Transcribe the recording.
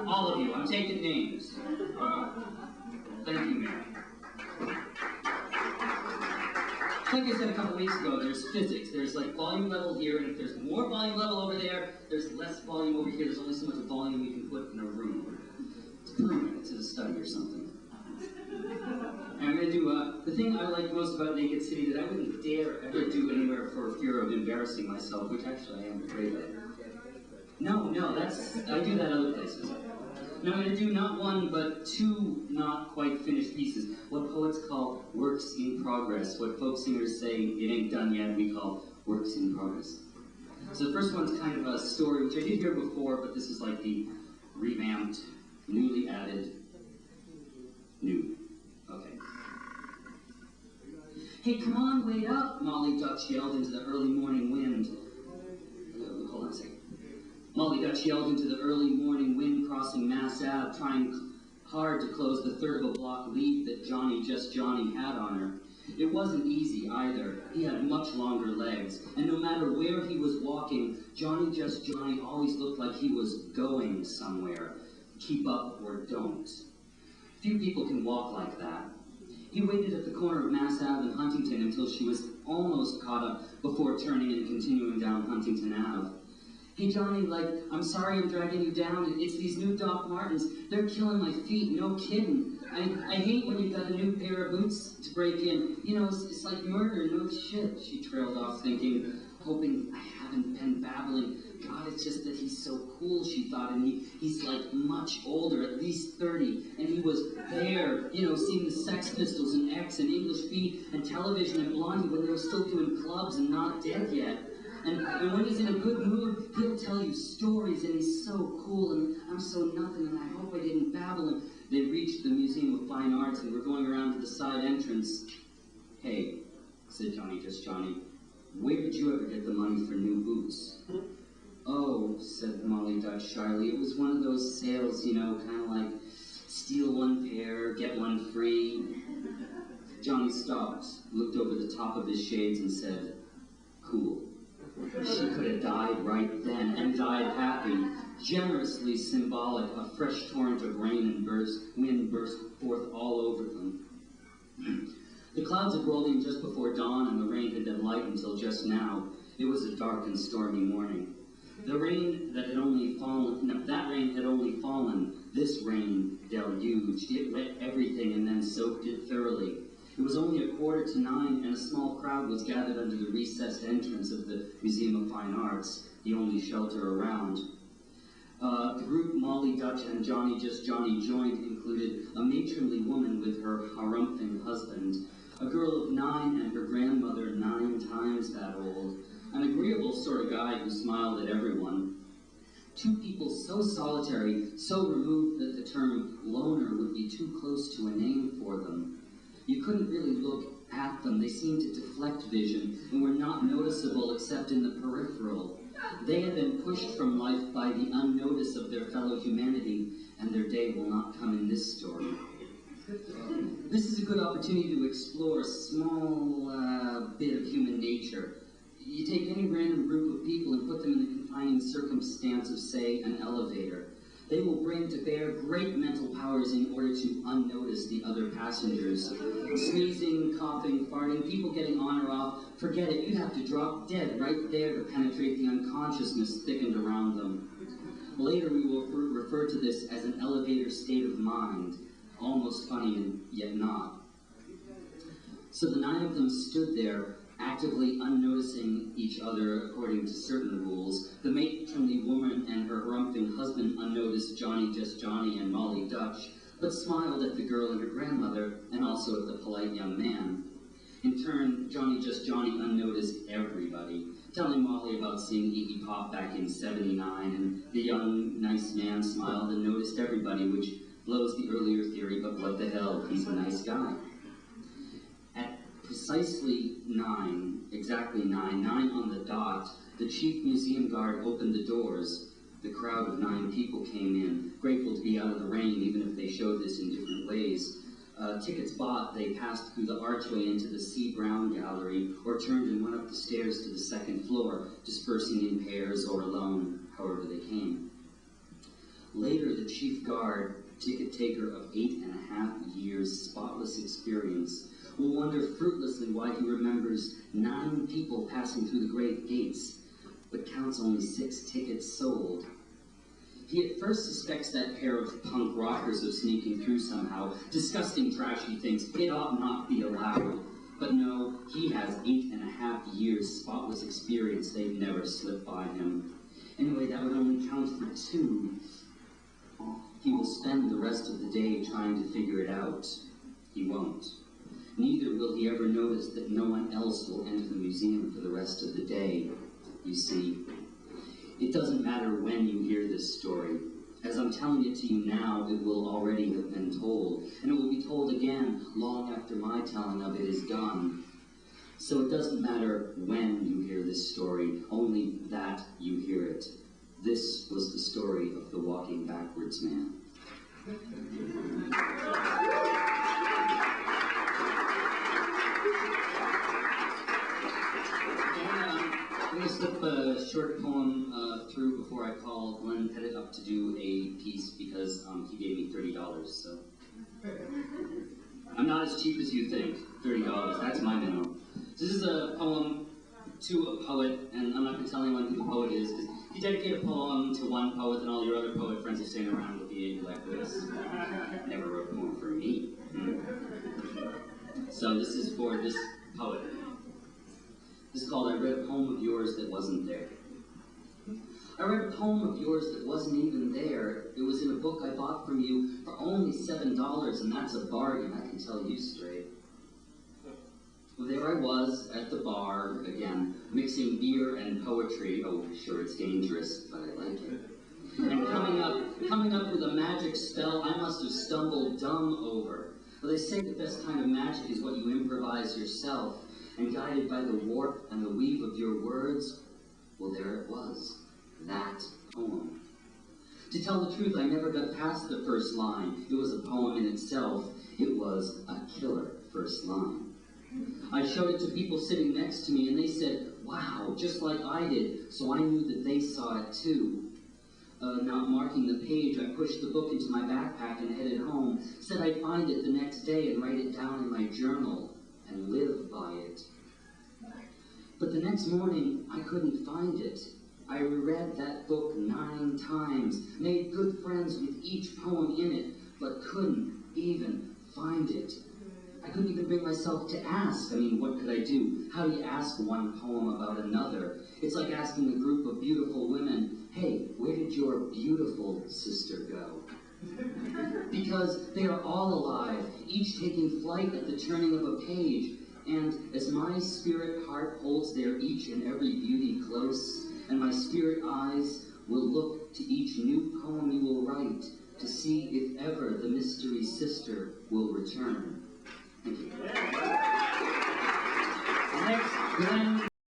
All of you, I'm taking names. Thank you, Mary. Like I said a couple weeks ago, there's physics. There's like volume level here, and if there's more volume level over there, there's less volume over here. There's only so much volume you can put in a room. It's permanent. It's a study or something. And I'm going to do the thing I like most about Naked City that I wouldn't dare ever do anywhere for fear of embarrassing myself, which actually I am afraid of. No, I do that other places. Now I'm going to do not one, but two not quite finished pieces. What poets call works in progress. What folk singers say, it ain't done yet, we call works in progress. So the first one's kind of a story, which I did hear before, but this is like the revamped, newly added, new. Okay. Hey, come on, wait up, Molly Dutch yelled into the early morning wind. Hold on a second. Molly Dutch yelled into the early morning wind crossing Mass Ave, trying hard to close the third of a block lead that Johnny Just Johnny had on her. It wasn't easy either. He had much longer legs, and no matter where he was walking, Johnny Just Johnny always looked like he was going somewhere. Keep up or don't. Few people can walk like that. He waited at the corner of Mass Ave and Huntington until she was almost caught up before turning and continuing down Huntington Ave. Hey Johnny, I'm sorry I'm dragging you down. It's these new Doc Martens. They're killing my feet, no kidding. I hate when you've got a new pair of boots to break in. You know, it's like murder, no shit. She trailed off thinking, hoping I haven't been babbling. God, it's just that he's so cool, she thought, and he's like much older, at least 30, and he was there, you know, seeing the Sex Pistols and X and English Beat and Television and Blondie when they were still doing clubs and not dead yet. And when he's in a good mood, he'll tell you stories, and he's so cool, and I'm so nothing, and I hope I didn't babble him. They reached the Museum of Fine Arts and were going around to the side entrance. Hey, said Johnny Just Johnny, where did you ever get the money for new boots? Oh, said Molly Dutch shyly, it was one of those sales, you know, kind of like steal one pair, get one free. Johnny stopped, looked over the top of his shades and said, cool. She could have died right then, and died happy, generously symbolic. A fresh torrent of rain and wind burst forth all over them. The clouds had rolled in just before dawn, and the rain had been light until just now. It was a dark and stormy morning. The rain that had only fallen, no, that rain had only fallen. This rain deluged. It wet everything and then soaked it thoroughly. It was only 8:45, and a small crowd was gathered under the recessed entrance of the Museum of Fine Arts, the only shelter around. The group Molly Dutch and Johnny Just Johnny joined included a matronly woman with her harumphing husband, a girl of 9 and her grandmother 9 times that old, an agreeable sort of guy who smiled at everyone. Two people so solitary, so removed that the term loner would be too close to a name for them. You couldn't really look at them. They seemed to deflect vision and were not noticeable except in the peripheral. They had been pushed from life by the unnotice of their fellow humanity, and their day will not come in this story. This is a good opportunity to explore a small bit of human nature. You take any random group of people and put them in the confining circumstance of, say, an elevator. They will bring to bear great mental powers in order to unnotice the other passengers. Sneezing, coughing, farting, people getting on or off, forget it, you'd have to drop dead right there to penetrate the unconsciousness thickened around them. Later we will refer to this as an elevator state of mind, almost funny and yet not. So the 9 of them stood there, actively unnoticing each other according to certain rules. The matronly woman and her harumphing husband unnoticed Johnny Just Johnny and Molly Dutch, but smiled at the girl and her grandmother, and also at the polite young man. In turn, Johnny Just Johnny unnoticed everybody, telling Molly about seeing Iggy Pop back in '79, and the young, nice man smiled and noticed everybody, which blows the earlier theory, but what the hell, he's a nice guy. Precisely 9, exactly 9 on the dot, the chief museum guard opened the doors. The crowd of 9 people came in, grateful to be out of the rain, even if they showed this in different ways. Tickets bought, they passed through the archway into the C. Brown Gallery, or turned and went up the stairs to the 2nd floor, dispersing in pairs or alone, however they came. Later, the chief guard, ticket taker of 8.5 years' spotless experience, will wonder fruitlessly why he remembers 9 people passing through the great gates, but counts only 6 tickets sold. He at first suspects that pair of punk rockers of sneaking through somehow, disgusting, trashy things. It ought not be allowed. But no, he has 8.5 years' spotless experience. They've never slipped by him. Anyway, that would only count for 2. He will spend the rest of the day trying to figure it out. He won't. Neither will he ever notice that no one else will enter the museum for the rest of the day. You see, it doesn't matter when you hear this story. As I'm telling it to you now, it will already have been told, and it will be told again long after my telling of it is done. So it doesn't matter when you hear this story, only that you hear it. This was the story of the Walking Backwards Man. I'm going to slip a short poem through before I call Glenn Pettit up to do a piece because he gave me $30, so. I'm not as cheap as you think, $30, that's my minimum. So this is a poem to a poet, and I'm not going to tell anyone who the poet is, because if you dedicate a poem to one poet, then all your other poet friends will stand around looking at you like this. Never wrote a poem for me. So this is for this poet. This is called I Read a Poem of Yours That Wasn't There. I read a poem of yours that wasn't even there. It was in a book I bought from you for only $7, and that's a bargain, I can tell you straight. Well, there I was at the bar again, mixing beer and poetry. Oh, sure, it's dangerous, but I like it. And coming up with a magic spell I must have stumbled dumb over. Well, they say the best kind of magic is what you improvise yourself, and guided by the warp and the weave of your words, well, there it was, that poem. To tell the truth, I never got past the first line. It was a poem in itself. It was a killer first line. I showed it to people sitting next to me, and they said, wow, just like I did, so I knew that they saw it too. Not marking the page, I pushed the book into my backpack and headed home, said I'd find it the next day and write it down in my journal and live by it. But the next morning, I couldn't find it. I reread that book 9 times, made good friends with each poem in it, but couldn't even find it. I couldn't even bring myself to ask. I mean, what could I do? How do you ask one poem about another? It's like asking a group of beautiful women, hey, where did your beautiful sister go? Because they are all alive, each taking flight at the turning of a page. And as my spirit heart holds their each and every beauty close, and my spirit eyes will look to each new poem you will write to see if ever the mystery sister will return. Thank you. Next, Glenn